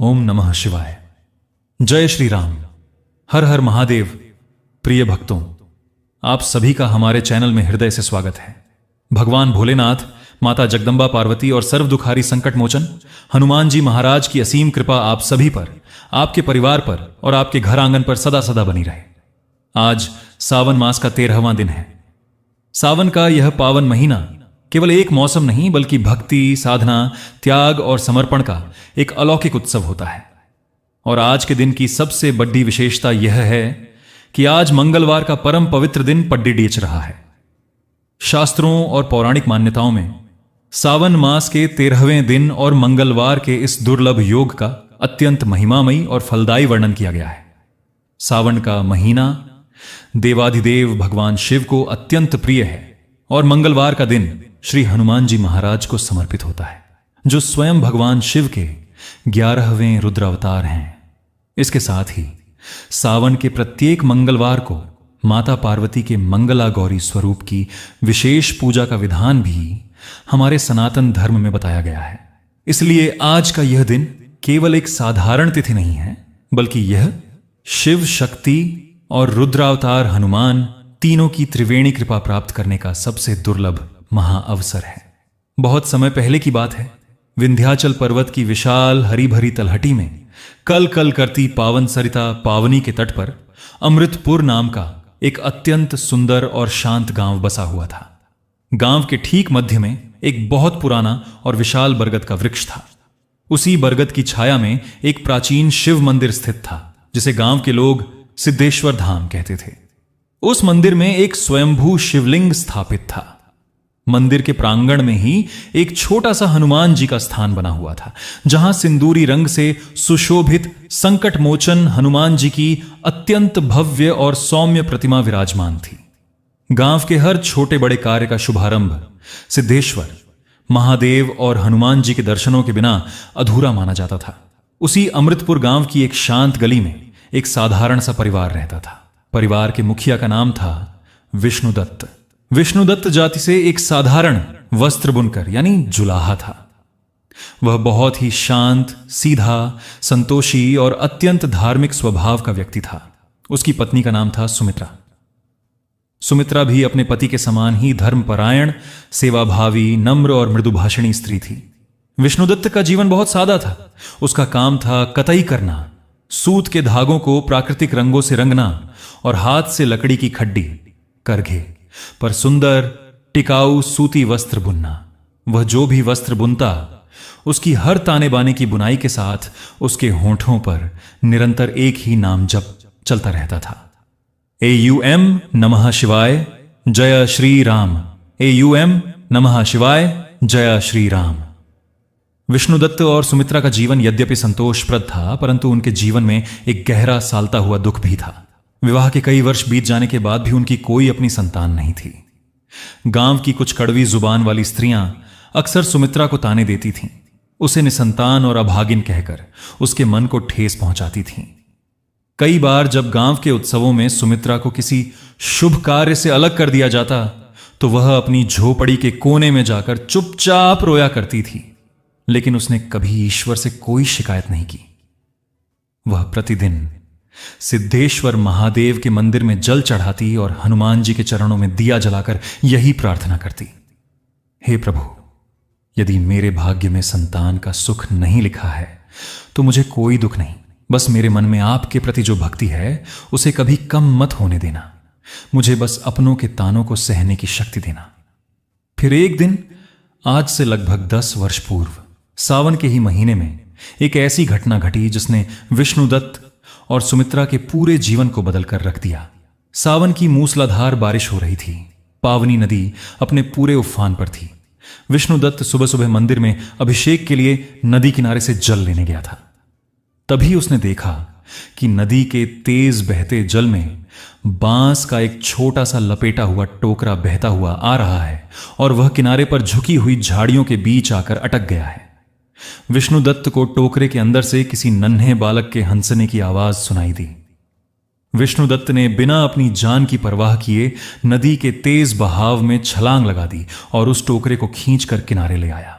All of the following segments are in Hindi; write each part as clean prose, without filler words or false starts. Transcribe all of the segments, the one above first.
ओम नमः शिवाय। जय श्री राम। हर हर महादेव। प्रिय भक्तों, आप सभी का हमारे चैनल में हृदय से स्वागत है। भगवान भोलेनाथ, माता जगदम्बा पार्वती और सर्व दुखारी संकट मोचन हनुमान जी महाराज की असीम कृपा आप सभी पर, आपके परिवार पर और आपके घर आंगन पर सदा सदा बनी रहे। आज सावन मास का 13वां दिन है। सावन का यह पावन महीना केवल एक मौसम नहीं बल्कि भक्ति, साधना, त्याग और समर्पण का एक अलौकिक उत्सव होता है। और आज के दिन की सबसे बड़ी विशेषता यह है कि आज मंगलवार का परम पवित्र दिन पड्डीडीच रहा है। शास्त्रों और पौराणिक मान्यताओं में सावन मास के 13वें दिन और मंगलवार के इस दुर्लभ योग का अत्यंत महिमामयी और फलदायी वर्णन किया गया है। सावन का महीना देवाधिदेव भगवान शिव को अत्यंत प्रिय है और मंगलवार का दिन श्री हनुमान जी महाराज को समर्पित होता है, जो स्वयं भगवान शिव के 11वें रुद्र अवतार हैं। इसके साथ ही सावन के प्रत्येक मंगलवार को माता पार्वती के मंगला गौरी स्वरूप की विशेष पूजा का विधान भी हमारे सनातन धर्म में बताया गया है। इसलिए आज का यह दिन केवल एक साधारण तिथि नहीं है, बल्कि यह शिव शक्ति और रुद्रावतार हनुमान तीनों की त्रिवेणी कृपा प्राप्त करने का सबसे दुर्लभ महाअवसर है। बहुत समय पहले की बात है। विंध्याचल पर्वत की विशाल हरी भरी तलहटी में कल कल करती पावन सरिता पावनी के तट पर अमृतपुर नाम का एक अत्यंत सुंदर और शांत गांव बसा हुआ था। गांव के ठीक मध्य में एक बहुत पुराना और विशाल बरगद का वृक्ष था। उसी बरगद की छाया में एक प्राचीन शिव मंदिर स्थित था, जिसे गांव के लोग सिद्धेश्वर धाम कहते थे। उस मंदिर में एक स्वयंभू शिवलिंग स्थापित था। मंदिर के प्रांगण में ही एक छोटा सा हनुमान जी का स्थान बना हुआ था, जहां सिंदूरी रंग से सुशोभित संकट मोचन हनुमान जी की अत्यंत भव्य और सौम्य प्रतिमा विराजमान थी। गांव के हर छोटे बड़े कार्य का शुभारंभ सिद्धेश्वर, महादेव और हनुमान जी के दर्शनों के बिना अधूरा माना जाता था। उसी अमृतपुर गांव की एक शांत गली में एक साधारण सा परिवार रहता था। परिवार के मुखिया का नाम था विष्णुदत्त। विष्णुदत्त जाति से एक साधारण वस्त्र बुनकर यानी जुलाहा था। वह बहुत ही शांत, सीधा, संतोषी और अत्यंत धार्मिक स्वभाव का व्यक्ति था। उसकी पत्नी का नाम था सुमित्रा। सुमित्रा भी अपने पति के समान ही धर्मपरायण, सेवाभावी, नम्र और मृदुभाषिणी स्त्री थी। विष्णुदत्त का जीवन बहुत सादा था। उसका काम था कताई करना, सूत के धागों को प्राकृतिक रंगों से रंगना और हाथ से लकड़ी की खड्डी, करघे पर सुंदर टिकाऊ सूती वस्त्र बुनना। वह जो भी वस्त्र बुनता, उसकी हर ताने बाने की बुनाई के साथ उसके होंठों पर निरंतर एक ही नाम जप चलता रहता था। AUM नमः शिवाय, जय श्री राम। AUM नमः शिवाय, जय श्री राम। विष्णुदत्त और सुमित्रा का जीवन यद्यपि संतोषप्रद था, परंतु उनके जीवन में एक गहरा सालता हुआ दुख भी था। विवाह के कई वर्ष बीत जाने के बाद भी उनकी कोई अपनी संतान नहीं थी। गांव की कुछ कड़वी जुबान वाली स्त्रियां अक्सर सुमित्रा को ताने देती थीं, उसे निसंतान और अभागिन कहकर उसके मन को ठेस पहुंचाती थीं। कई बार जब गांव के उत्सवों में सुमित्रा को किसी शुभ कार्य से अलग कर दिया जाता, तो वह अपनी झोपड़ी के कोने में जाकर चुपचाप रोया करती थी। लेकिन उसने कभी ईश्वर से कोई शिकायत नहीं की। वह प्रतिदिन सिद्धेश्वर महादेव के मंदिर में जल चढ़ाती और हनुमान जी के चरणों में दिया जलाकर यही प्रार्थना करती, हे प्रभु, यदि मेरे भाग्य में संतान का सुख नहीं लिखा है तो मुझे कोई दुख नहीं, बस मेरे मन में आपके प्रति जो भक्ति है उसे कभी कम मत होने देना। मुझे बस अपनों के तानों को सहने की शक्ति देना। फिर एक दिन, आज से लगभग 10 वर्ष पूर्व, सावन के ही महीने में एक ऐसी घटना घटी जिसने विष्णुदत्त और सुमित्रा के पूरे जीवन को बदलकर रख दिया। सावन की मूसलाधार बारिश हो रही थी। पावनी नदी अपने पूरे उफान पर थी। विष्णुदत्त सुबह सुबह मंदिर में अभिषेक के लिए नदी किनारे से जल लेने गया था। तभी उसने देखा कि नदी के तेज बहते जल में बांस का एक छोटा सा लपेटा हुआ टोकरा बहता हुआ आ रहा है और वह किनारे पर झुकी हुई झाड़ियों के बीच आकर अटक गया है। विष्णुदत्त को टोकरे के अंदर से किसी नन्हे बालक के हंसने की आवाज सुनाई दी। विष्णुदत्त ने बिना अपनी जान की परवाह किए नदी के तेज बहाव में छलांग लगा दी और उस टोकरे को खींचकर किनारे ले आया।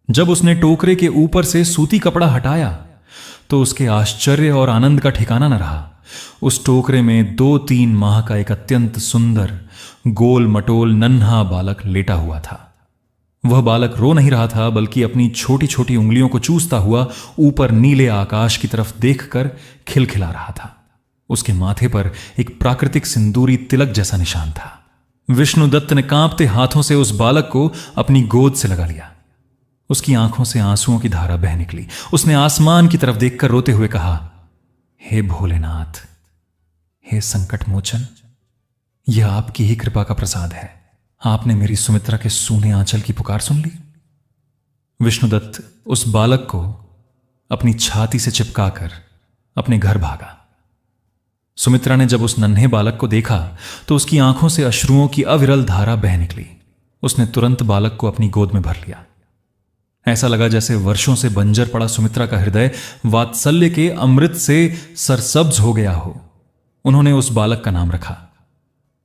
जब उसने टोकरे के ऊपर से सूती कपड़ा हटाया तो उसके आश्चर्य और आनंद का ठिकाना न रहा। उस टोकरे में 2-3 माह का एक अत्यंत सुंदर गोल मटोल नन्हा बालक लेटा हुआ था। वह बालक रो नहीं रहा था, बल्कि अपनी छोटी छोटी उंगलियों को चूसता हुआ ऊपर नीले आकाश की तरफ देखकर खिलखिला रहा था। उसके माथे पर एक प्राकृतिक सिंदूरी तिलक जैसा निशान था। विष्णुदत्त ने कांपते हाथों से उस बालक को अपनी गोद से लगा लिया। उसकी आंखों से आंसुओं की धारा बह निकली। उसने आसमान की तरफ देखकर रोते हुए कहा, हे भोलेनाथ, हे संकट मोचन, यह आपकी ही कृपा का प्रसाद है। आपने मेरी सुमित्रा के सूने आंचल की पुकार सुन ली। विष्णुदत्त उस बालक को अपनी छाती से चिपकाकर अपने घर भागा। सुमित्रा ने जब उस नन्हे बालक को देखा तो उसकी आंखों से अश्रुओं की अविरल धारा बह निकली। उसने तुरंत बालक को अपनी गोद में भर लिया। ऐसा लगा जैसे वर्षों से बंजर पड़ा सुमित्रा का हृदय वात्सल्य के अमृत से सरसब्ज हो गया हो। उन्होंने उस बालक का नाम रखा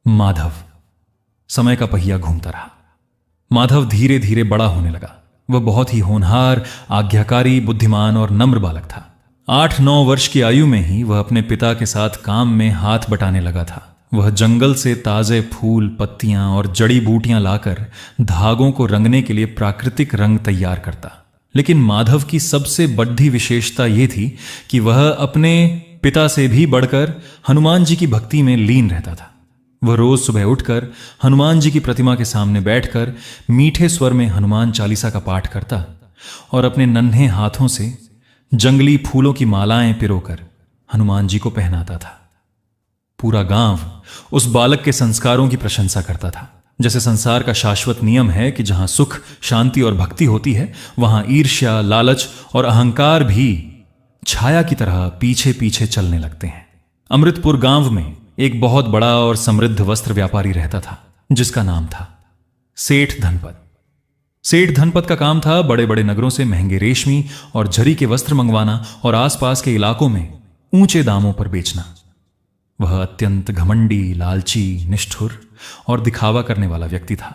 माधव। समय का पहिया घूमता रहा। माधव धीरे धीरे बड़ा होने लगा। वह बहुत ही होनहार, आज्ञाकारी, बुद्धिमान और नम्र बालक था। 8-9 वर्ष की आयु में ही वह अपने पिता के साथ काम में हाथ बटाने लगा था। वह जंगल से ताजे फूल, पत्तियां और जड़ी बूटियां लाकर धागों को रंगने के लिए प्राकृतिक रंग तैयार करता। लेकिन माधव की सबसे बड़ी विशेषता यह थी कि वह अपने पिता से भी बढ़कर हनुमान जी की भक्ति में लीन रहता था। वह रोज सुबह उठकर हनुमान जी की प्रतिमा के सामने बैठकर मीठे स्वर में हनुमान चालीसा का पाठ करता और अपने नन्हे हाथों से जंगली फूलों की मालाएं पिरोकर हनुमान जी को पहनाता था। पूरा गांव उस बालक के संस्कारों की प्रशंसा करता था। जैसे संसार का शाश्वत नियम है कि जहां सुख, शांति और भक्ति होती है, वहां ईर्ष्या, लालच और अहंकार भी छाया की तरह पीछे पीछे चलने लगते हैं। अमृतपुर गांव में एक बहुत बड़ा और समृद्ध वस्त्र व्यापारी रहता था, जिसका नाम था सेठ धनपत। सेठ धनपत का काम था बड़े बड़े नगरों से महंगे रेशमी और जरी के वस्त्र मंगवाना और आसपास के इलाकों में ऊंचे दामों पर बेचना। वह अत्यंत घमंडी, लालची, निष्ठुर और दिखावा करने वाला व्यक्ति था।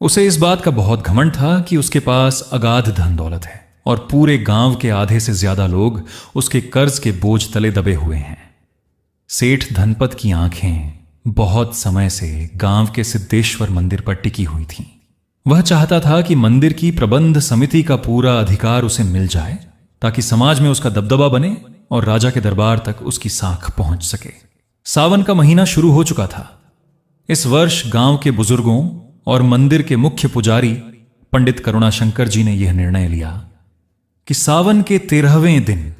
उसे इस बात का बहुत घमंड था कि उसके पास अगाध धन दौलत है और पूरे गांव के आधे से ज्यादा लोग उसके कर्ज के बोझ तले दबे हुए हैं। सेठ धनपत की आंखें बहुत समय से गांव के सिद्धेश्वर मंदिर पर टिकी हुई थीं। वह चाहता था कि मंदिर की प्रबंध समिति का पूरा अधिकार उसे मिल जाए, ताकि समाज में उसका दबदबा बने और राजा के दरबार तक उसकी साख पहुंच सके। सावन का महीना शुरू हो चुका था। इस वर्ष गांव के बुजुर्गों और मंदिर के मुख्य पुजारी पंडित करुणाशंकर जी ने यह निर्णय लिया कि सावन के 13वें दिन,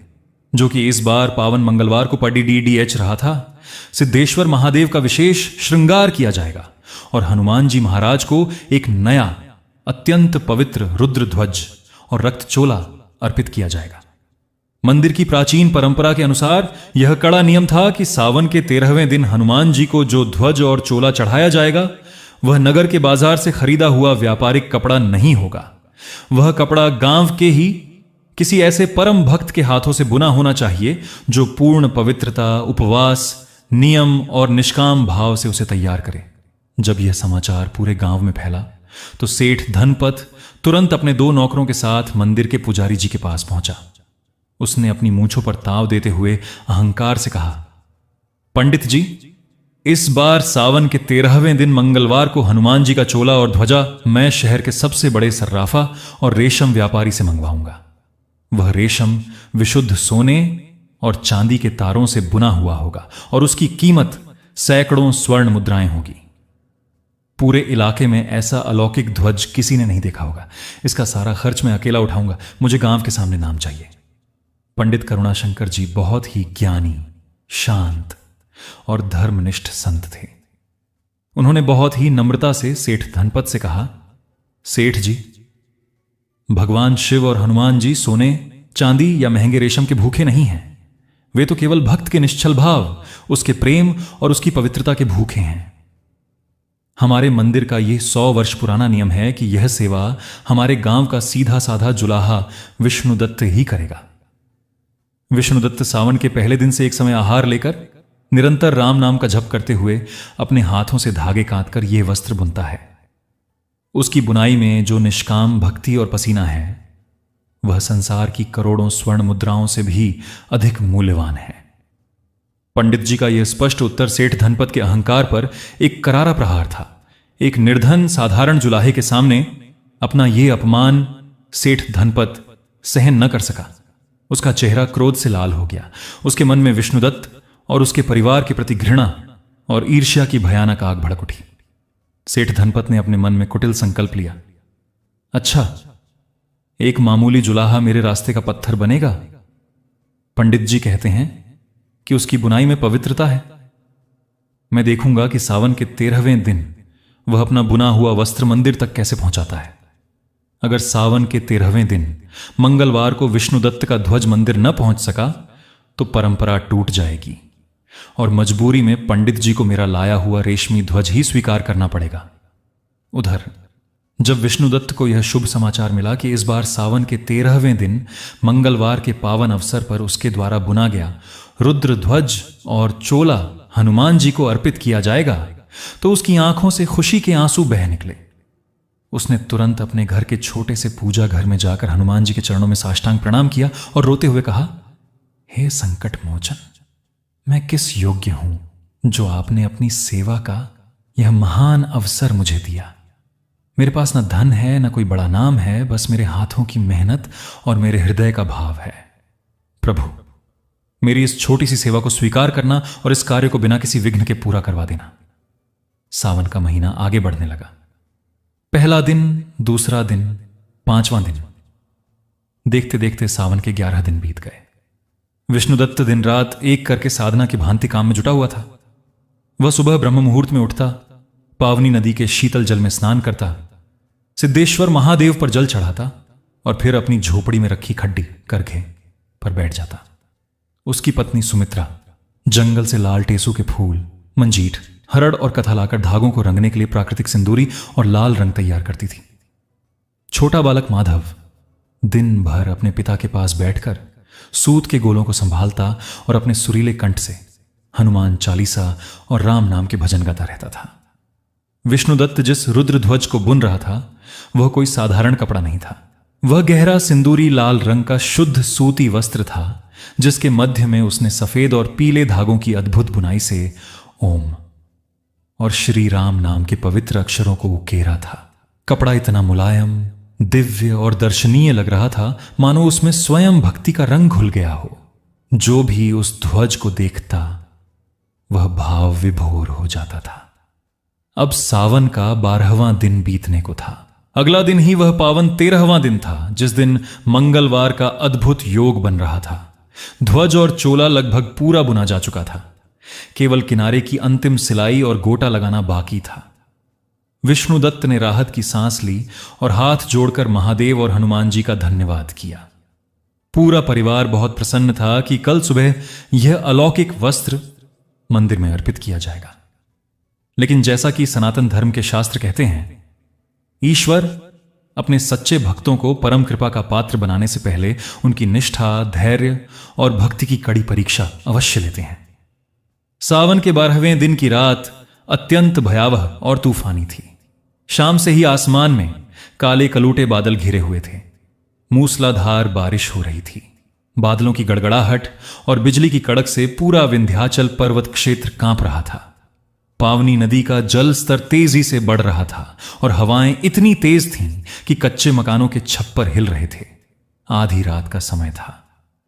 जो कि इस बार पावन मंगलवार को पड़ी DDH रहा था, सिद्धेश्वर महादेव का विशेष श्रृंगार किया जाएगा और हनुमान जी महाराज को एक नया अत्यंत पवित्र रुद्र ध्वज और रक्तचोला अर्पित किया जाएगा। मंदिर की प्राचीन परंपरा के अनुसार यह कड़ा नियम था कि सावन के 13वें दिन हनुमान जी को जो ध्वज और चोला चढ़ाया जाएगा, वह नगर के बाजार से खरीदा हुआ व्यापारिक कपड़ा नहीं होगा। वह कपड़ा गांव के ही किसी ऐसे परम भक्त के हाथों से बुना होना चाहिए जो पूर्ण पवित्रता, उपवास, नियम और निष्काम भाव से उसे तैयार करे। जब यह समाचार पूरे गांव में फैला तो सेठ धनपत तुरंत अपने 2 नौकरों के साथ मंदिर के पुजारी जी के पास पहुंचा। उसने अपनी मूंछों पर ताव देते हुए अहंकार से कहा, पंडित जी, इस बार सावन के 13वें दिन मंगलवार को हनुमान जी का चोला और ध्वजा मैं शहर के सबसे बड़े सर्राफा और रेशम व्यापारी से मंगवाऊंगा। वह रेशम विशुद्ध सोने और चांदी के तारों से बुना हुआ होगा और उसकी कीमत सैकड़ों स्वर्ण मुद्राएं होगी। पूरे इलाके में ऐसा अलौकिक ध्वज किसी ने नहीं देखा होगा। इसका सारा खर्च मैं अकेला उठाऊंगा। मुझे गांव के सामने नाम चाहिए। पंडित करुणाशंकर जी बहुत ही ज्ञानी, शांत और धर्मनिष्ठ संत थे। उन्होंने बहुत ही नम्रता से सेठ धनपत से कहा, सेठ जी, भगवान शिव और हनुमान जी सोने, चांदी या महंगे रेशम के भूखे नहीं हैं। वे तो केवल भक्त के निश्चल भाव, उसके प्रेम और उसकी पवित्रता के भूखे हैं। हमारे मंदिर का यह 100 वर्ष पुराना नियम है कि यह सेवा हमारे गांव का सीधा साधा जुलाहा विष्णुदत्त ही करेगा। विष्णुदत्त सावन के पहले दिन से एक समय आहार लेकर निरंतर राम नाम का जप करते हुए अपने हाथों से धागे काटकर यह वस्त्र बुनता है। उसकी बुनाई में जो निष्काम भक्ति और पसीना है, वह संसार की करोड़ों स्वर्ण मुद्राओं से भी अधिक मूल्यवान है। पंडित जी का यह स्पष्ट उत्तर सेठ धनपत के अहंकार पर एक करारा प्रहार था। एक निर्धन साधारण जुलाहे के सामने अपना यह अपमान सेठ धनपत सहन न कर सका। उसका चेहरा क्रोध से लाल हो गया। उसके मन में विष्णुदत्त और उसके परिवार के प्रति घृणा और ईर्ष्या की भयानक आग भड़क उठी। सेठ धनपत ने अपने मन में कुटिल संकल्प लिया, अच्छा, एक मामूली जुलाहा मेरे रास्ते का पत्थर बनेगा? पंडित जी कहते हैं कि उसकी बुनाई में पवित्रता है। मैं देखूंगा कि सावन के 13वें दिन वह अपना बुना हुआ वस्त्र मंदिर तक कैसे पहुंचाता है। अगर सावन के 13वें दिन मंगलवार को विष्णुदत्त का ध्वज मंदिर न पहुंच सका तो परंपरा टूट जाएगी और मजबूरी में पंडित जी को मेरा लाया हुआ रेशमी ध्वज ही स्वीकार करना पड़ेगा। उधर जब विष्णुदत्त को यह शुभ समाचार मिला कि इस बार सावन के 13वें दिन मंगलवार के पावन अवसर पर उसके द्वारा बुना गया रुद्र ध्वज और चोला हनुमान जी को अर्पित किया जाएगा, तो उसकी आंखों से खुशी के आंसू बह निकले। उसने तुरंत अपने घर के छोटे से पूजा घर में जाकर हनुमान जी के चरणों में साष्टांग प्रणाम किया और रोते हुए कहा, हे संकट मोचन, मैं किस योग्य हूं जो आपने अपनी सेवा का यह महान अवसर मुझे दिया। मेरे पास न धन है, न कोई बड़ा नाम है, बस मेरे हाथों की मेहनत और मेरे हृदय का भाव है। प्रभु, मेरी इस छोटी सी सेवा को स्वीकार करना और इस कार्य को बिना किसी विघ्न के पूरा करवा देना। सावन का महीना आगे बढ़ने लगा। पहला दिन, दूसरा दिन, 5वां दिन, देखते देखते सावन के 11 दिन बीत गए। विष्णुदत्त दिन रात एक करके साधना की भांति काम में जुटा हुआ था। वह सुबह ब्रह्म मुहूर्त में उठता, पावनी नदी के शीतल जल में स्नान करता, सिद्धेश्वर महादेव पर जल चढ़ाता और फिर अपनी झोपड़ी में रखी खड्डी करके पर बैठ जाता। उसकी पत्नी सुमित्रा जंगल से लाल टेसू के फूल, मंजीठ, हरड़ और कथा लाकर धागों को रंगने के लिए प्राकृतिक सिंदूरी और लाल रंग तैयार करती थी। छोटा बालक माधव दिन भर अपने पिता के पास बैठकर सूत के गोलों को संभालता और अपने सुरीले कंठ से हनुमान चालीसा और राम नाम के भजन गाता रहता था। विष्णुदत्त जिस रुद्र ध्वज को बुन रहा था वह कोई साधारण कपड़ा नहीं था। वह गहरा सिंदूरी लाल रंग का शुद्ध सूती वस्त्र था, जिसके मध्य में उसने सफेद और पीले धागों की अद्भुत बुनाई से ओम और श्री राम नाम के पवित्र अक्षरों को उकेरा था। कपड़ा इतना मुलायम, दिव्य और दर्शनीय लग रहा था मानो उसमें स्वयं भक्ति का रंग घुल गया हो। जो भी उस ध्वज को देखता वह भाव विभोर हो जाता था। अब सावन का 12वां दिन बीतने को था। अगला दिन ही वह पावन 13वां दिन था, जिस दिन मंगलवार का अद्भुत योग बन रहा था। ध्वज और चोला लगभग पूरा बुना जा चुका था। केवल किनारे की अंतिम सिलाई और गोटा लगाना बाकी था। विष्णुदत्त ने राहत की सांस ली और हाथ जोड़कर महादेव और हनुमान जी का धन्यवाद किया। पूरा परिवार बहुत प्रसन्न था कि कल सुबह यह अलौकिक वस्त्र मंदिर में अर्पित किया जाएगा। लेकिन जैसा कि सनातन धर्म के शास्त्र कहते हैं, ईश्वर अपने सच्चे भक्तों को परम कृपा का पात्र बनाने से पहले उनकी निष्ठा, धैर्य और भक्ति की कड़ी परीक्षा अवश्य लेते हैं। सावन के 12वें दिन की रात अत्यंत भयावह और तूफानी थी। शाम से ही आसमान में काले कलूटे बादल घिरे हुए थे। मूसलाधार बारिश हो रही थी। बादलों की गड़गड़ाहट और बिजली की कड़क से पूरा विंध्याचल पर्वत क्षेत्र कांप रहा था। पावनी नदी का जल स्तर तेजी से बढ़ रहा था और हवाएं इतनी तेज थीं कि कच्चे मकानों के छप्पर हिल रहे थे। आधी रात का समय था।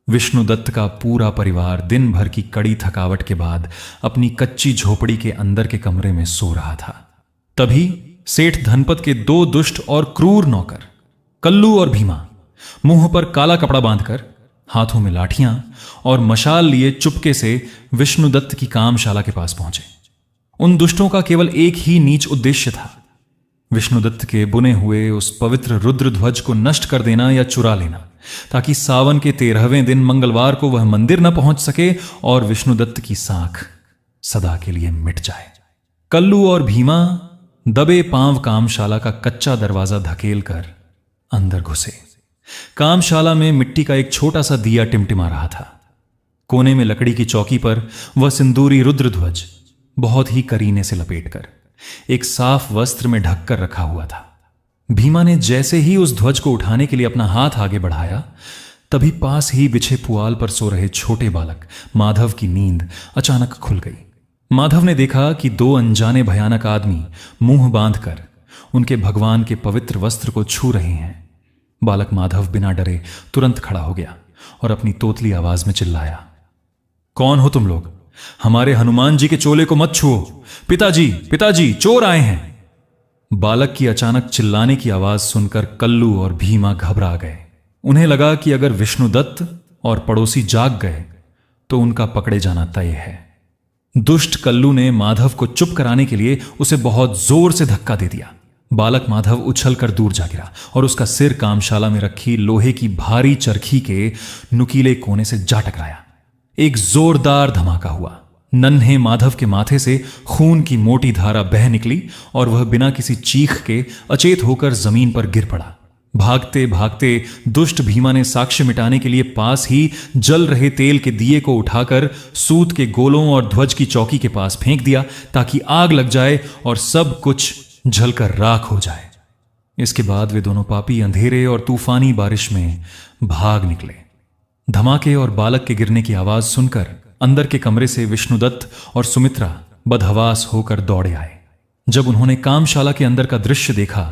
विष्णुदत्त का पूरा परिवार दिन भर की कड़ी थकावट के बाद अपनी कच्ची झोपड़ी के अंदर के कमरे में सो रहा था। तभी सेठ धनपत के 2 दुष्ट और क्रूर नौकर कल्लू और भीमा मुंह पर काला कपड़ा बांधकर, हाथों में लाठियां और मशाल लिए चुपके से विष्णुदत्त की कामशाला के पास पहुंचे। उन दुष्टों का केवल एक ही नीच उद्देश्य था, विष्णुदत्त के बुने हुए उस पवित्र रुद्र ध्वज को नष्ट कर देना या चुरा लेना, ताकि सावन के 13वें दिन मंगलवार को वह मंदिर न पहुंच सके और विष्णुदत्त की साख सदा के लिए मिट जाए। कल्लू और भीमा दबे पांव कामशाला का कच्चा दरवाजा धकेल कर अंदर घुसे। कामशाला में मिट्टी का एक छोटा सा दिया टिमटिमा रहा था। कोने में लकड़ी की चौकी पर वह सिंदूरी रुद्र ध्वज बहुत ही करीने से लपेटकर एक साफ वस्त्र में ढककर रखा हुआ था। भीमा ने जैसे ही उस ध्वज को उठाने के लिए अपना हाथ आगे बढ़ाया, तभी पास ही बिछे पुआल पर सो रहे छोटे बालक माधव की नींद अचानक खुल गई। माधव ने देखा कि दो अनजाने भयानक आदमी मुंह बांधकर उनके भगवान के पवित्र वस्त्र को छू रहे हैं। बालक माधव बिना डरे तुरंत खड़ा हो गया और अपनी तोतली आवाज में चिल्लाया, कौन हो तुम लोग? हमारे हनुमान जी के चोले को मत छुओ। पिताजी, पिताजी, चोर आए हैं। बालक की अचानक चिल्लाने की आवाज सुनकर कल्लू और भीमा घबरा गए। उन्हें लगा कि अगर विष्णुदत्त और पड़ोसी जाग गए तो उनका पकड़े जाना तय है। दुष्ट कल्लू ने माधव को चुप कराने के लिए उसे बहुत जोर से धक्का दे दिया। बालक माधव उछलकर दूर जा गिरा और उसका सिर कामशाला में रखी लोहे की भारी चरखी के नुकीले कोने से जा टकराया। एक जोरदार धमाका हुआ। नन्हे माधव के माथे से खून की मोटी धारा बह निकली और वह बिना किसी चीख के अचेत होकर जमीन पर गिर पड़ा। भागते भागते दुष्ट भीमा ने साक्ष्य मिटाने के लिए पास ही जल रहे तेल के दिए को उठाकर सूत के गोलों और ध्वज की चौकी के पास फेंक दिया ताकि आग लग जाए और सब कुछ जलकर राख हो जाए। इसके बाद वे दोनों पापी अंधेरे और तूफानी बारिश में भाग निकले। धमाके और बालक के गिरने की आवाज सुनकर अंदर के कमरे से विष्णुदत्त और सुमित्रा बदहवास होकर दौड़े आए। जब उन्होंने कामशाला के अंदर का दृश्य देखा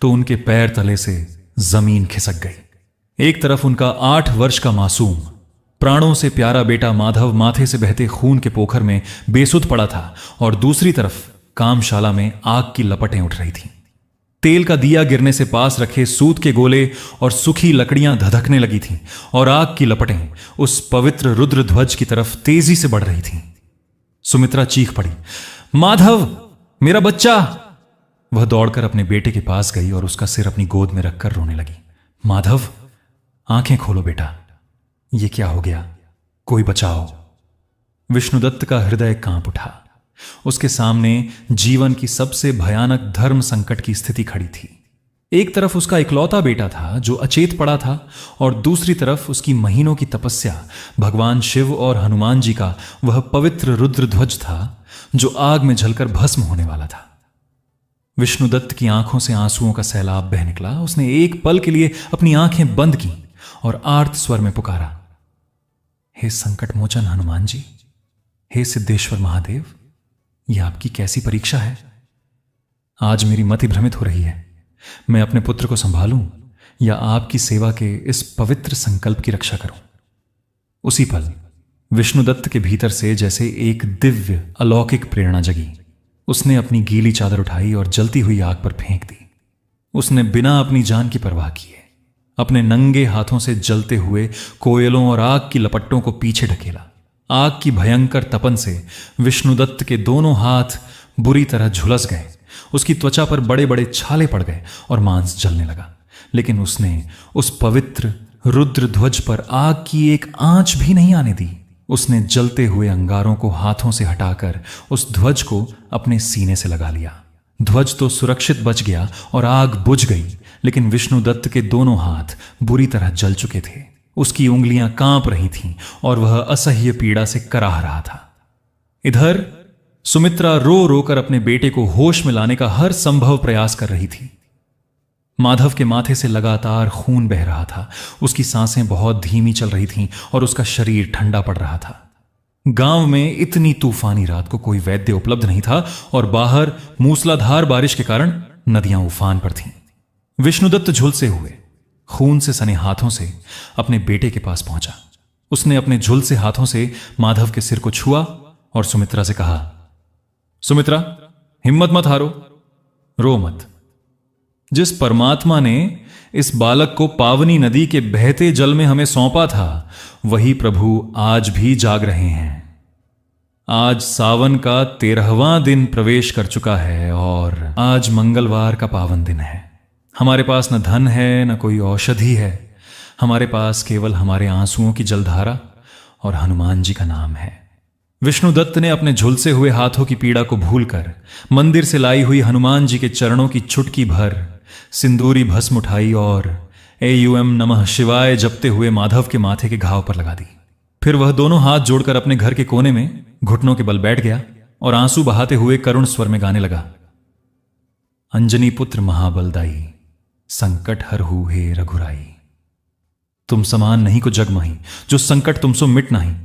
तो उनके पैर तले से जमीन खिसक गई। एक तरफ उनका 8 वर्ष का मासूम, प्राणों से प्यारा बेटा माधव माथे से बहते खून के पोखर में बेसुध पड़ा था और दूसरी तरफ कामशाला में आग की लपटें उठ रही थीं। तेल का दिया गिरने से पास रखे सूत के गोले और सूखी लकड़ियां धधकने लगी थीं और आग की लपटें उस पवित्र रुद्र ध्वज की तरफ तेजी से बढ़ रही थीं। सुमित्रा चीख पड़ी, माधव, मेरा बच्चा! वह दौड़कर अपने बेटे के पास गई और उसका सिर अपनी गोद में रखकर रोने लगी। माधव, आंखें खोलो बेटा, ये क्या हो गया? कोई बचाओ। विष्णुदत्त का हृदय कांप उठा। उसके सामने जीवन की सबसे भयानक धर्म संकट की स्थिति खड़ी थी। एक तरफ उसका इकलौता बेटा था जो अचेत पड़ा था और दूसरी तरफ उसकी महीनों की तपस्या भगवान शिव और हनुमान जी का वह पवित्र रुद्र ध्वज था जो आग में जलकर भस्म होने वाला था। विष्णुदत्त की आंखों से आंसुओं का सैलाब बह निकला। उसने एक पल के लिए अपनी आंखें बंद की और आर्त स्वर में पुकारा, हे संकट मोचन हनुमान जी, हे सिद्धेश्वर महादेव, यह आपकी कैसी परीक्षा है? आज मेरी मति भ्रमित हो रही है। मैं अपने पुत्र को संभालूं या आपकी सेवा के इस पवित्र संकल्प की रक्षा करूं? उसी पल विष्णुदत्त के भीतर से जैसे एक दिव्य अलौकिक प्रेरणा जगी। उसने अपनी गीली चादर उठाई और जलती हुई आग पर फेंक दी। उसने बिना अपनी जान की परवाह किए अपने नंगे हाथों से जलते हुए कोयलों और आग की लपट्टों को पीछे ढकेला। आग की भयंकर तपन से विष्णुदत्त के दोनों हाथ बुरी तरह झुलस गए। उसकी त्वचा पर बड़े बड़े छाले पड़ गए और मांस जलने लगा, लेकिन उसने उस पवित्र रुद्र ध्वज पर आग की एक आंच भी नहीं आने दी। उसने जलते हुए अंगारों को हाथों से हटाकर उस ध्वज को अपने सीने से लगा लिया। ध्वज तो सुरक्षित बच गया और आग बुझ गई, लेकिन विष्णुदत्त के दोनों हाथ बुरी तरह जल चुके थे। उसकी उंगलियां कांप रही थीं और वह असह्य पीड़ा से कराह रहा था। इधर सुमित्रा रो रोकर अपने बेटे को होश में लाने का हर संभव प्रयास कर रही थी। माधव के माथे से लगातार खून बह रहा था। उसकी सांसें बहुत धीमी चल रही थीं और उसका शरीर ठंडा पड़ रहा था। गांव में इतनी तूफानी रात को कोई वैद्य उपलब्ध नहीं था और बाहर मूसलाधार बारिश के कारण नदियां उफान पर थीं। विष्णुदत्त झुलसे हुए, खून से सने हाथों से अपने बेटे के पास पहुंचा। उसने अपने झुलसे हाथों से माधव के सिर को छुआ और सुमित्रा से कहा, सुमित्रा, हिम्मत मत हारो, रो मत। जिस परमात्मा ने इस बालक को पावनी नदी के बहते जल में हमें सौंपा था, वही प्रभु आज भी जाग रहे हैं। आज सावन का 13वां दिन प्रवेश कर चुका है और आज मंगलवार का पावन दिन है। हमारे पास न धन है, न कोई औषधि है। हमारे पास केवल हमारे आंसुओं की जलधारा और हनुमान जी का नाम है। विष्णुदत्त ने अपने झुलसे हुए हाथों की पीड़ा को भूलकर मंदिर से लाई हुई हनुमान जी के चरणों की चुटकी भर सिंदूरी भस्म उठाई और एयूएम नमः शिवाय जपते हुए माधव के माथे के घाव पर लगा दी। फिर वह दोनों हाथ जोड़कर अपने घर के कोने में घुटनों के बल बैठ गया और आंसू बहाते हुए करुण स्वर में गाने लगा, अंजनी पुत्र महाबलदाई, संकट हरहु हे रघुराई। तुम समान नहीं को जग मही, जो संकट तुमसो मिट नहीं।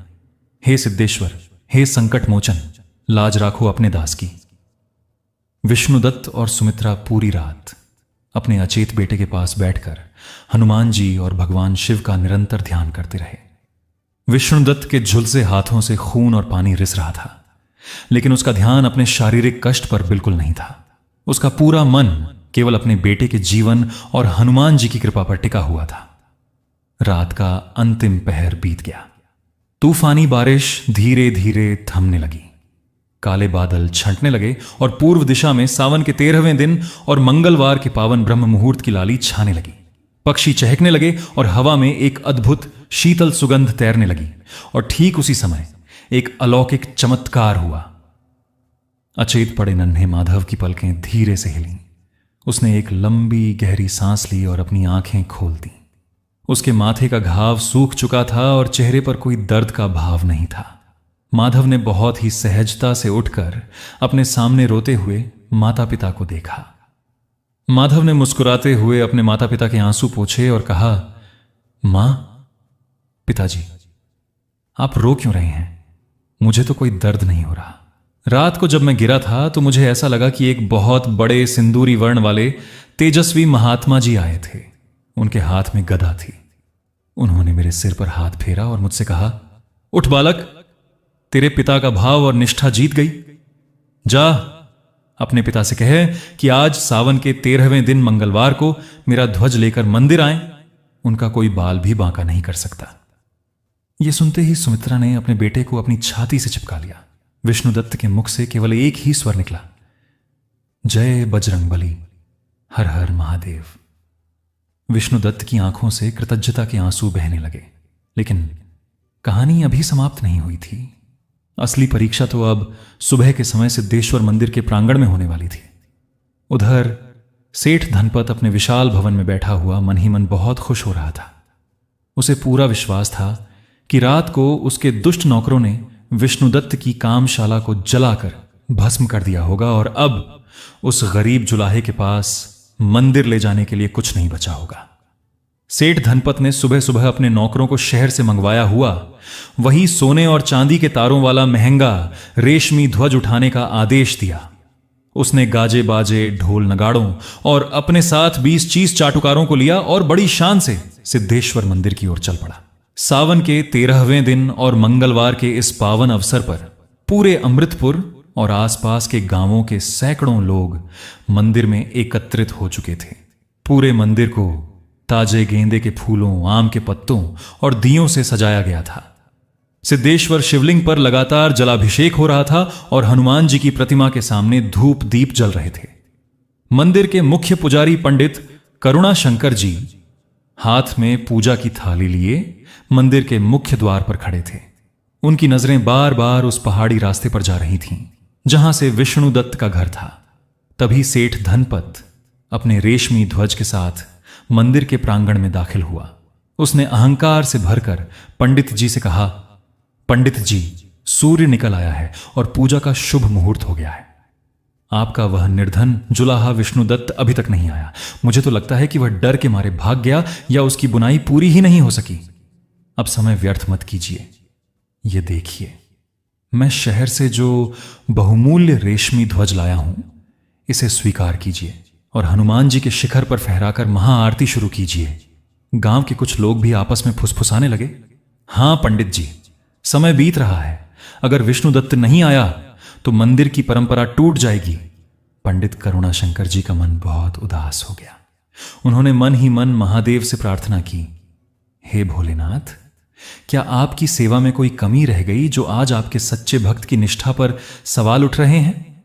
हे सिद्धेश्वर, हे संकट मोचन, लाज राखो अपने दास की। विष्णुदत्त और सुमित्रा पूरी रात अपने अचेत बेटे के पास बैठकर हनुमान जी और भगवान शिव का निरंतर ध्यान करते रहे। विष्णुदत्त के झुलसे हाथों से खून और पानी रिस रहा था, लेकिन उसका ध्यान अपने शारीरिक कष्ट पर बिल्कुल नहीं था। उसका पूरा मन केवल अपने बेटे के जीवन और हनुमान जी की कृपा पर टिका हुआ था। रात का अंतिम पहर बीत गया। तूफानी बारिश धीरे धीरे थमने लगी। काले बादल छंटने लगे और पूर्व दिशा में सावन के 13वें दिन और मंगलवार के पावन ब्रह्म मुहूर्त की लाली छाने लगी। पक्षी चहकने लगे और हवा में एक अद्भुत शीतल सुगंध तैरने लगी। और ठीक उसी समय एक अलौकिक चमत्कार हुआ। अचेत पड़े नन्हे माधव की पलकें धीरे से हिलीं। उसने एक लंबी गहरी सांस ली और अपनी आंखें खोल दी। उसके माथे का घाव सूख चुका था और चेहरे पर कोई दर्द का भाव नहीं था। माधव ने बहुत ही सहजता से उठकर अपने सामने रोते हुए माता पिता को देखा। माधव ने मुस्कुराते हुए अपने माता पिता के आंसू पोंछे और कहा, मां, पिताजी, आप रो क्यों रहे हैं? मुझे तो कोई दर्द नहीं हो रहा। रात को जब मैं गिरा था तो मुझे ऐसा लगा कि एक बहुत बड़े सिंदूरी वर्ण वाले तेजस्वी महात्मा जी आए थे। उनके हाथ में गदा थी। उन्होंने मेरे सिर पर हाथ फेरा और मुझसे कहा, उठ बालक, तेरे पिता का भाव और निष्ठा जीत गई। जा अपने पिता से कहे कि आज सावन के 13वें दिन मंगलवार को मेरा ध्वज लेकर मंदिर आए। उनका कोई बाल भी बांका नहीं कर सकता। यह सुनते ही सुमित्रा ने अपने बेटे को अपनी छाती से चिपका लिया। विष्णुदत्त के मुख से केवल एक ही स्वर निकला, जय बजरंगबली, हर हर महादेव। विष्णुदत्त की आंखों से कृतज्ञता के आंसू बहने लगे। लेकिन कहानी अभी समाप्त नहीं हुई थी। असली परीक्षा तो अब सुबह के समय सिद्धेश्वर मंदिर के प्रांगण में होने वाली थी। उधर सेठ धनपत अपने विशाल भवन में बैठा हुआ मन ही मन बहुत खुश हो रहा था। उसे पूरा विश्वास था कि रात को उसके दुष्ट नौकरों ने विष्णुदत्त की कामशाला को जलाकर भस्म कर दिया होगा और अब उस गरीब जुलाहे के पास मंदिर ले जाने के लिए कुछ नहीं बचा होगा। सेठ धनपत ने सुबह सुबह अपने नौकरों को शहर से मंगवाया हुआ वही सोने और चांदी के तारों वाला महंगा रेशमी ध्वज उठाने का आदेश दिया। उसने गाजे बाजे, ढोल नगाड़ों और अपने साथ 20-25 चाटुकारों को लिया और बड़ी शान से सिद्धेश्वर मंदिर की ओर चल पड़ा। सावन के 13वें दिन और मंगलवार के इस पावन अवसर पर पूरे अमृतपुर और आसपास के गांवों के सैकड़ों लोग मंदिर में एकत्रित हो चुके थे। पूरे मंदिर को ताजे गेंदे के फूलों, आम के पत्तों और दियों से सजाया गया था। सिद्धेश्वर शिवलिंग पर लगातार जलाभिषेक हो रहा था और हनुमान जी की प्रतिमा के सामने धूप दीप जल रहे थे। मंदिर के मुख्य पुजारी पंडित करुणा शंकर जी हाथ में पूजा की थाली लिए मंदिर के मुख्य द्वार पर खड़े थे। उनकी नजरें बार बार उस पहाड़ी रास्ते पर जा रही थीं, जहां से विष्णुदत्त का घर था। तभी सेठ धनपत अपने रेशमी ध्वज के साथ मंदिर के प्रांगण में दाखिल हुआ। उसने अहंकार से भरकर पंडित जी से कहा, पंडित जी, सूर्य निकल आया है और पूजा का शुभ मुहूर्त हो गया है। आपका वह निर्धन जुलाहा विष्णुदत्त अभी तक नहीं आया। मुझे तो लगता है कि वह डर के मारे भाग गया या उसकी बुनाई पूरी ही नहीं हो सकी। अब समय व्यर्थ मत कीजिए। ये देखिए, मैं शहर से जो बहुमूल्य रेशमी ध्वज लाया हूं, इसे स्वीकार कीजिए और हनुमान जी के शिखर पर फहराकर महाआरती शुरू कीजिए। गांव के कुछ लोग भी आपस में फुसफुसाने लगे। हां पंडित जी, समय बीत रहा है। अगर विष्णुदत्त नहीं आया तो मंदिर की परंपरा टूट जाएगी। पंडित करुणा शंकर जी का मन बहुत उदास हो गया। उन्होंने मन ही मन महादेव से प्रार्थना की, हे भोलेनाथ, क्या आपकी सेवा में कोई कमी रह गई जो आज आपके सच्चे भक्त की निष्ठा पर सवाल उठ रहे हैं?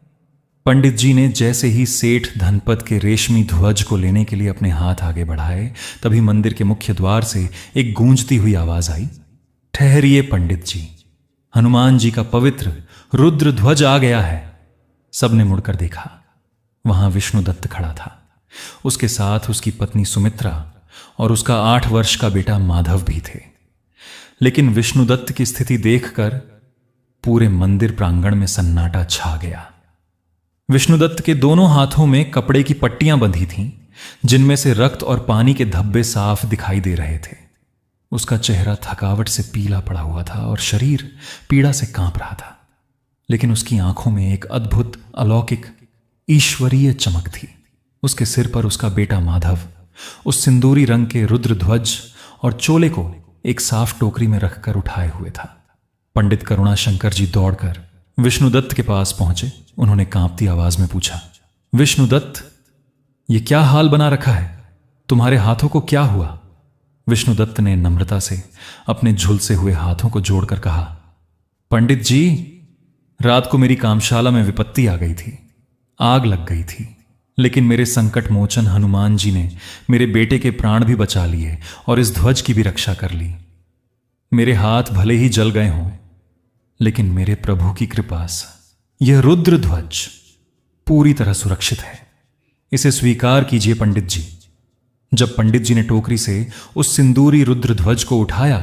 पंडित जी ने जैसे ही सेठ धनपत के रेशमी ध्वज को लेने के लिए अपने हाथ आगे बढ़ाए, तभी मंदिर के मुख्य द्वार से एक गूंजती हुई आवाज आई, ठहरिए पंडित जी, हनुमान जी का पवित्र रुद्र ध्वज आ गया है। सबने मुड़कर देखा। वहां विष्णुदत्त खड़ा था। उसके साथ उसकी पत्नी सुमित्रा और उसका 8 वर्ष का बेटा माधव भी थे। लेकिन विष्णुदत्त की स्थिति देखकर पूरे मंदिर प्रांगण में सन्नाटा छा गया। विष्णुदत्त के दोनों हाथों में कपड़े की पट्टियां बंधी थीं, जिनमें से रक्त और पानी के धब्बे साफ दिखाई दे रहे थे। उसका चेहरा थकावट से पीला पड़ा हुआ था और शरीर पीड़ा से कांप रहा था, लेकिन उसकी आंखों में एक अद्भुत अलौकिक ईश्वरीय चमक थी। उसके सिर पर उसका बेटा माधव उस सिंदूरी रंग के रुद्र ध्वज और चोले को एक साफ टोकरी में रखकर उठाए हुए था। पंडित करुणाशंकर जी दौड़कर विष्णुदत्त के पास पहुंचे। उन्होंने कांपती आवाज में पूछा, विष्णुदत्त, ये क्या हाल बना रखा है? तुम्हारे हाथों को क्या हुआ? विष्णुदत्त ने नम्रता से अपने झुलसे हुए हाथों को जोड़कर कहा, पंडित जी, रात को मेरी कामशाला में विपत्ति आ गई थी, आग लग गई थी, लेकिन मेरे संकट मोचन हनुमान जी ने मेरे बेटे के प्राण भी बचा लिए और इस ध्वज की भी रक्षा कर ली। मेरे हाथ भले ही जल गए हों, लेकिन मेरे प्रभु की कृपा से यह रुद्र ध्वज पूरी तरह सुरक्षित है। इसे स्वीकार कीजिए पंडित जी। जब पंडित जी ने टोकरी से उस सिंदूरी रुद्र ध्वज को उठाया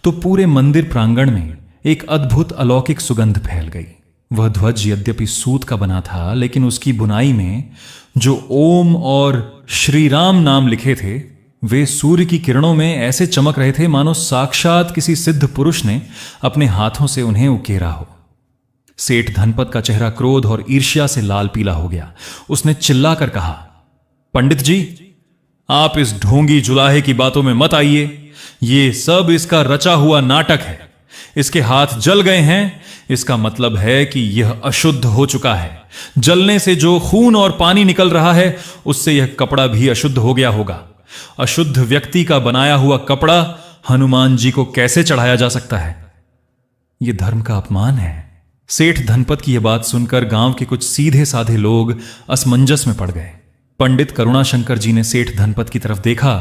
तो पूरे मंदिर प्रांगण में एक अद्भुत अलौकिक सुगंध फैल गई। वह ध्वज यद्यपि सूत का बना था, लेकिन उसकी बुनाई में जो ओम और श्री राम नाम लिखे थे वे सूर्य की किरणों में ऐसे चमक रहे थे मानो साक्षात किसी सिद्ध पुरुष ने अपने हाथों से उन्हें उकेरा हो। सेठ धनपत का चेहरा क्रोध और ईर्ष्या से लाल पीला हो गया। उसने चिल्लाकर कहा, पंडित जी, आप इस ढोंगी जुलाहे की बातों में मत आइए। ये सब इसका रचा हुआ नाटक है। इसके हाथ जल गए हैं, इसका मतलब है कि यह अशुद्ध हो चुका है। जलने से जो खून और पानी निकल रहा है उससे यह कपड़ा भी अशुद्ध हो गया होगा। अशुद्ध व्यक्ति का बनाया हुआ कपड़ा हनुमान जी को कैसे चढ़ाया जा सकता है? यह धर्म का अपमान है। सेठ धनपत की यह बात सुनकर गांव के कुछ सीधे साधे लोग असमंजस में पड़ गए। पंडित करुणाशंकर जी ने सेठ धनपत की तरफ देखा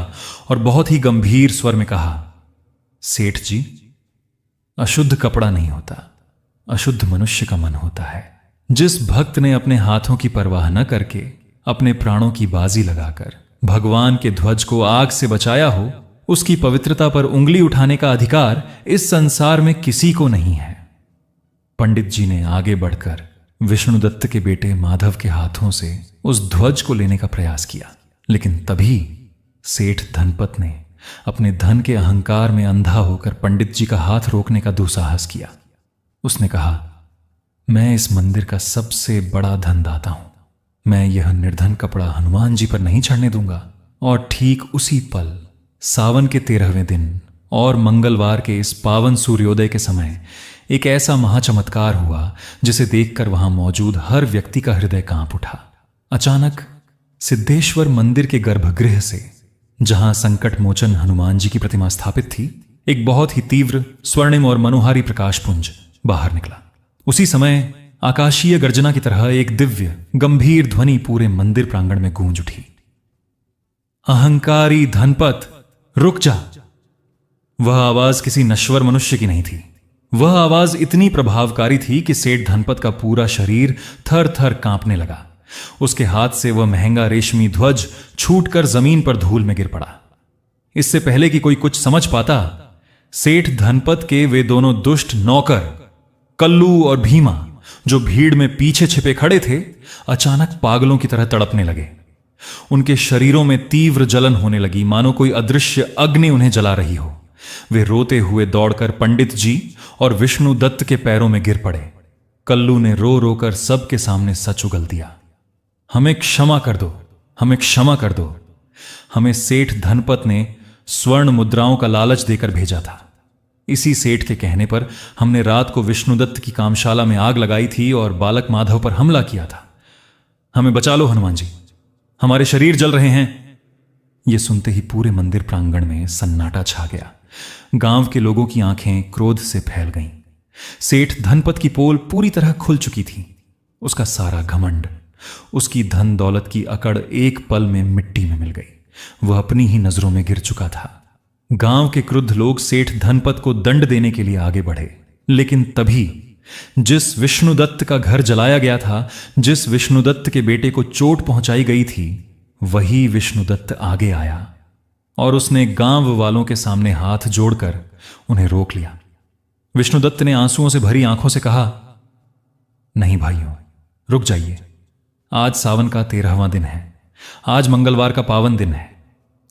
और बहुत ही गंभीर स्वर में कहा, सेठ जी, अशुद्ध कपड़ा नहीं होता, अशुद्ध मनुष्य का मन होता है। जिस भक्त ने अपने हाथों की परवाह न करके अपने प्राणों की बाजी लगाकर भगवान के ध्वज को आग से बचाया हो, उसकी पवित्रता पर उंगली उठाने का अधिकार इस संसार में किसी को नहीं है। पंडित जी ने आगे बढ़कर विष्णुदत्त के बेटे माधव के हाथों से उस ध्वज को लेने का प्रयास किया, लेकिन तभी सेठ धनपत ने अपने धन के अहंकार में अंधा होकर पंडित जी का हाथ रोकने का दुस्साहस किया। उसने कहा, मैं इस मंदिर का सबसे बड़ा धनदाता हूं, मैं यह निर्धन कपड़ा हनुमान जी पर नहीं चढ़ने दूंगा। और ठीक उसी पल सावन के 13वें दिन और मंगलवार के इस पावन सूर्योदय के समय एक ऐसा महाचमत्कार हुआ जिसे देखकर वहां मौजूद हर व्यक्ति का हृदय कांप उठा। अचानक सिद्धेश्वर मंदिर के गर्भगृह से, जहां संकट मोचन हनुमान जी की प्रतिमा स्थापित थी, एक बहुत ही तीव्र स्वर्णिम और मनोहारी प्रकाशपुंज बाहर निकला। उसी समय आकाशीय गर्जना की तरह एक दिव्य गंभीर ध्वनि पूरे मंदिर प्रांगण में गूंज उठी, अहंकारी धनपत, रुक जा। वह आवाज किसी नश्वर मनुष्य की नहीं थी। वह आवाज इतनी प्रभावकारी थी कि सेठ धनपत का पूरा शरीर थर थर कांपने लगा। उसके हाथ से वह महंगा रेशमी ध्वज छूटकर जमीन पर धूल में गिर पड़ा। इससे पहले कि कोई कुछ समझ पाता, सेठ धनपत के वे दोनों दुष्ट नौकर कल्लू और भीमा, जो भीड़ में पीछे छिपे खड़े थे, अचानक पागलों की तरह तड़पने लगे। उनके शरीरों में तीव्र जलन होने लगी, मानो कोई अदृश्य अग्नि उन्हें जला रही हो। वे रोते हुए दौड़कर पंडित जी और विष्णुदत्त के पैरों में गिर पड़े। कल्लू ने रो रोकर सबके सामने सच उगल दिया, हमें क्षमा कर दो, हमें क्षमा कर दो। हमें सेठ धनपत ने स्वर्ण मुद्राओं का लालच देकर भेजा था। इसी सेठ के कहने पर हमने रात को विष्णुदत्त की कामशाला में आग लगाई थी और बालक माधव पर हमला किया था। हमें बचा लो हनुमान जी, हमारे शरीर जल रहे हैं। यह सुनते ही पूरे मंदिर प्रांगण में सन्नाटा छा गया। गांव के लोगों की आंखें क्रोध से फैल गईं। सेठ धनपत की पोल पूरी तरह खुल चुकी थी। उसका सारा घमंड, उसकी धन दौलत की अकड़ एक पल में मिट्टी में मिल गई। वह अपनी ही नजरों में गिर चुका था। गांव के क्रुद्ध लोग सेठ धनपत को दंड देने के लिए आगे बढ़े, लेकिन तभी जिस विष्णुदत्त का घर जलाया गया था, जिस विष्णुदत्त के बेटे को चोट पहुंचाई गई थी, वही विष्णुदत्त आगे आया और उसने गांव वालों के सामने हाथ जोड़कर उन्हें रोक लिया। विष्णुदत्त ने आंसुओं से भरी आंखों से कहा, नहीं भाइयों, रुक जाइए। आज सावन का 13वां दिन है। आज मंगलवार का पावन दिन है,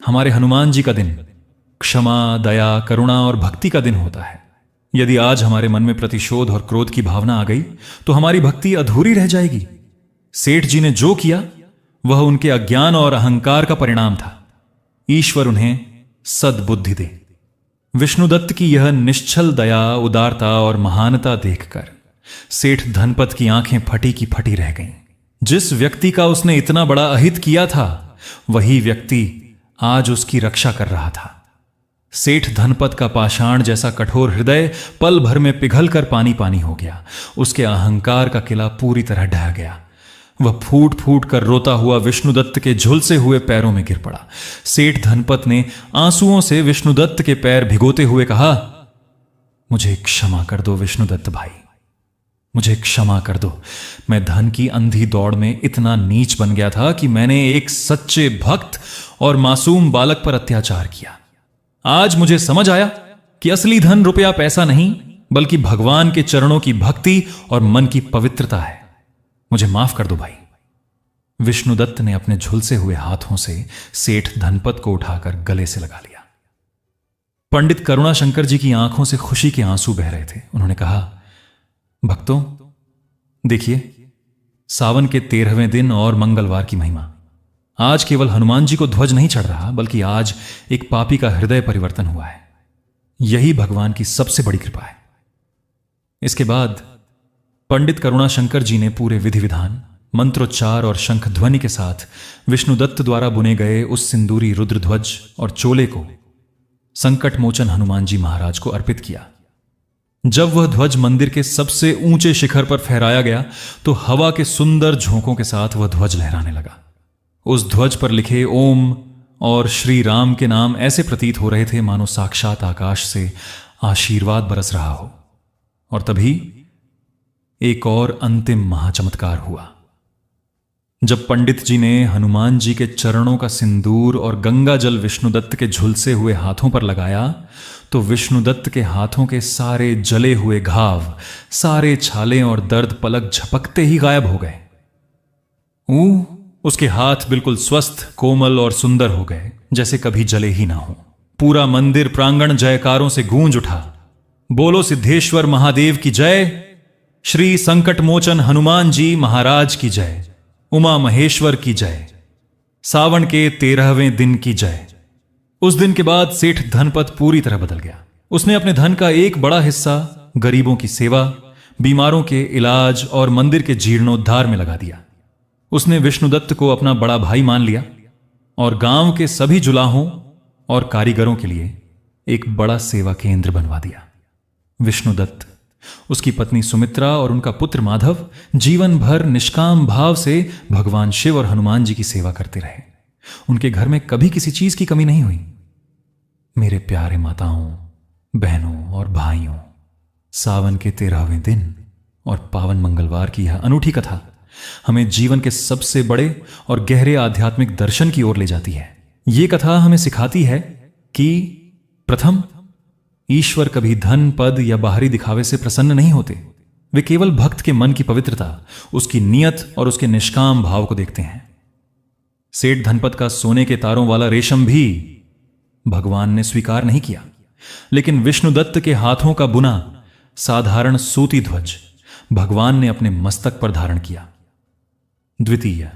हमारे हनुमान जी का दिन। क्षमा, दया, करुणा और भक्ति का दिन होता है। यदि आज हमारे मन में प्रतिशोध और क्रोध की भावना आ गई तो हमारी भक्ति अधूरी रह जाएगी। सेठ जी ने जो किया वह उनके अज्ञान और अहंकार का परिणाम था। ईश्वर उन्हें सद्बुद्धि दे। विष्णुदत्त की यह निश्चल दया, उदारता और महानता देखकर सेठ धनपत की आंखें फटी की फटी रह गईं। जिस व्यक्ति का उसने इतना बड़ा अहित किया था, वही व्यक्ति आज उसकी रक्षा कर रहा था। सेठ धनपत का पाषाण जैसा कठोर हृदय पल भर में पिघलकर पानी पानी हो गया। उसके अहंकार का किला पूरी तरह ढह गया। वह फूट फूट कर रोता हुआ विष्णुदत्त के झुलसे हुए पैरों में गिर पड़ा। सेठ धनपत ने आंसुओं से विष्णुदत्त के पैर भिगोते हुए कहा, मुझे क्षमा कर दो विष्णुदत्त भाई, मुझे क्षमा कर दो। मैं धन की अंधी दौड़ में इतना नीच बन गया था कि मैंने एक सच्चे भक्त और मासूम बालक पर अत्याचार किया। आज मुझे समझ आया कि असली धन रुपया पैसा नहीं, बल्कि भगवान के चरणों की भक्ति और मन की पवित्रता है। मुझे माफ कर दो भाई। विष्णुदत्त ने अपने झुलसे हुए हाथों से सेठ धनपत को उठाकर गले से लगा लिया। पंडित करुणाशंकर जी की आंखों से खुशी के आंसू बह रहे थे। उन्होंने कहा, भक्तों देखिए, सावन के 13वें दिन और मंगलवार की महिमा। आज केवल हनुमान जी को ध्वज नहीं चढ़ रहा, बल्कि आज एक पापी का हृदय परिवर्तन हुआ है। यही भगवान की सबसे बड़ी कृपा है। इसके बाद पंडित करुणाशंकर जी ने पूरे विधि विधान, मंत्रोच्चार और शंख ध्वनि के साथ विष्णुदत्त द्वारा बुने गए उस सिंदूरी रुद्रध्वज और चोले को संकट मोचन हनुमान जी महाराज को अर्पित किया। जब वह ध्वज मंदिर के सबसे ऊंचे शिखर पर फहराया गया तो हवा के सुंदर झोंकों के साथ वह ध्वज लहराने लगा। उस ध्वज पर लिखे ओम और श्री राम के नाम ऐसे प्रतीत हो रहे थे मानो साक्षात आकाश से आशीर्वाद बरस रहा हो। और तभी एक और अंतिम महाचमत्कार हुआ। जब पंडित जी ने हनुमान जी के चरणों का सिंदूर और गंगा जल विष्णुदत्त के झुलसे हुए हाथों पर लगाया तो विष्णुदत्त के हाथों के सारे जले हुए घाव, सारे छाले और दर्द पलक झपकते ही गायब हो गए। उसके हाथ बिल्कुल स्वस्थ, कोमल और सुंदर हो गए, जैसे कभी जले ही ना हो। पूरा मंदिर प्रांगण जयकारों से गूंज उठा। बोलो सिद्धेश्वर महादेव की जय, श्री संकट मोचन हनुमान जी महाराज की जय, उमा महेश्वर की जय, सावन के 13वें दिन की जय। उस दिन के बाद सेठ धनपत पूरी तरह बदल गया। उसने अपने धन का एक बड़ा हिस्सा गरीबों की सेवा, बीमारों के इलाज और मंदिर के जीर्णोद्धार में लगा दिया। उसने विष्णुदत्त को अपना बड़ा भाई मान लिया और गांव के सभी जुलाहों और कारीगरों के लिए एक बड़ा सेवा केंद्र बनवा दिया। विष्णुदत्त, उसकी पत्नी सुमित्रा और उनका पुत्र माधव जीवन भर निष्काम भाव से भगवान शिव और हनुमान जी की सेवा करते रहे। उनके घर में कभी किसी चीज की कमी नहीं हुई। मेरे प्यारे माताओं, बहनों और भाइयों, सावन के 13वें दिन और पावन मंगलवार की यह अनूठी कथा हमें जीवन के सबसे बड़े और गहरे आध्यात्मिक दर्शन की ओर ले जाती है। यह कथा हमें सिखाती है कि प्रथम, ईश्वर कभी धन, पद या बाहरी दिखावे से प्रसन्न नहीं होते। वे केवल भक्त के मन की पवित्रता, उसकी नियत और उसके निष्काम भाव को देखते हैं। सेठ धनपत का सोने के तारों वाला रेशम भी भगवान ने स्वीकार नहीं किया, लेकिन विष्णुदत्त के हाथों का बुना साधारण सूती ध्वज भगवान ने अपने मस्तक पर धारण किया। द्वितीय,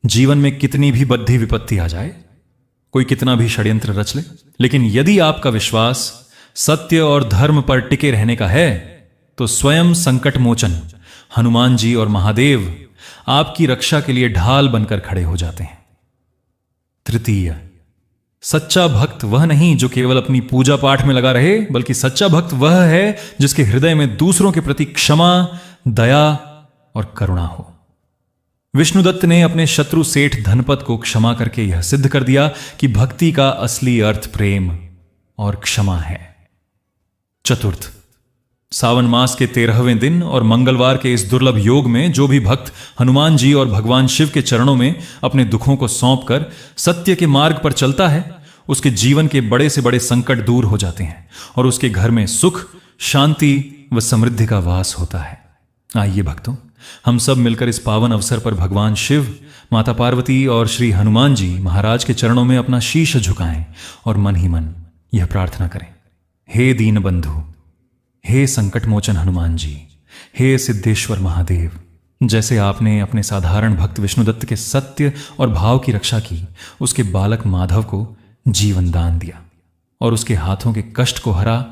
जीवन में कितनी भी बद्धी विपत्ति आ जाए, कोई कितना भी षड्यंत्र रच ले, लेकिन यदि आपका विश्वास सत्य और धर्म पर टिके रहने का है तो स्वयं संकट मोचन हनुमान जी और महादेव आपकी रक्षा के लिए ढाल बनकर खड़े हो जाते हैं। तृतीय, सच्चा भक्त वह नहीं जो केवल अपनी पूजा पाठ में लगा रहे, बल्कि सच्चा भक्त वह है जिसके हृदय में दूसरों के प्रति क्षमा, दया और करुणा हो। विष्णुदत्त ने अपने शत्रु सेठ धनपत को क्षमा करके यह सिद्ध कर दिया कि भक्ति का असली अर्थ प्रेम और क्षमा है। चतुर्थ, सावन मास के 13वें दिन और मंगलवार के इस दुर्लभ योग में जो भी भक्त हनुमान जी और भगवान शिव के चरणों में अपने दुखों को सौंपकर सत्य के मार्ग पर चलता है, उसके जीवन के बड़े से बड़े संकट दूर हो जाते हैं और उसके घर में सुख, शांति व समृद्धि का वास होता है। आइए भक्तों, हम सब मिलकर इस पावन अवसर पर भगवान शिव, माता पार्वती और श्री हनुमान जी महाराज के चरणों में अपना शीश झुकाएं और मन ही मन यह प्रार्थना करें। हे दीन बंधु, हे संकट मोचन हनुमान जी, हे सिद्धेश्वर महादेव, जैसे आपने अपने साधारण भक्त विष्णुदत्त के सत्य और भाव की रक्षा की, उसके बालक माधव को जीवन दान दिया और उसके हाथों के कष्ट को हरा,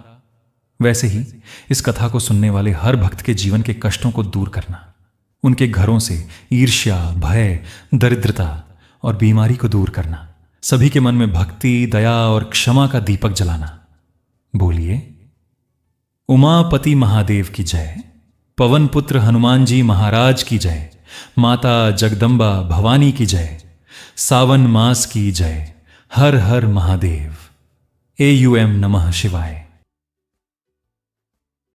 वैसे ही इस कथा को सुनने वाले हर भक्त के जीवन के कष्टों को दूर करना, उनके घरों से ईर्ष्या, भय, दरिद्रता और बीमारी को दूर करना, सभी के मन में भक्ति, दया और क्षमा का दीपक जलाना। बोलिए उमापति महादेव की जय, पवन पुत्र हनुमान जी महाराज की जय, माता जगदम्बा भवानी की जय, सावन मास की जय, हर हर महादेव। AUM नमः शिवाय।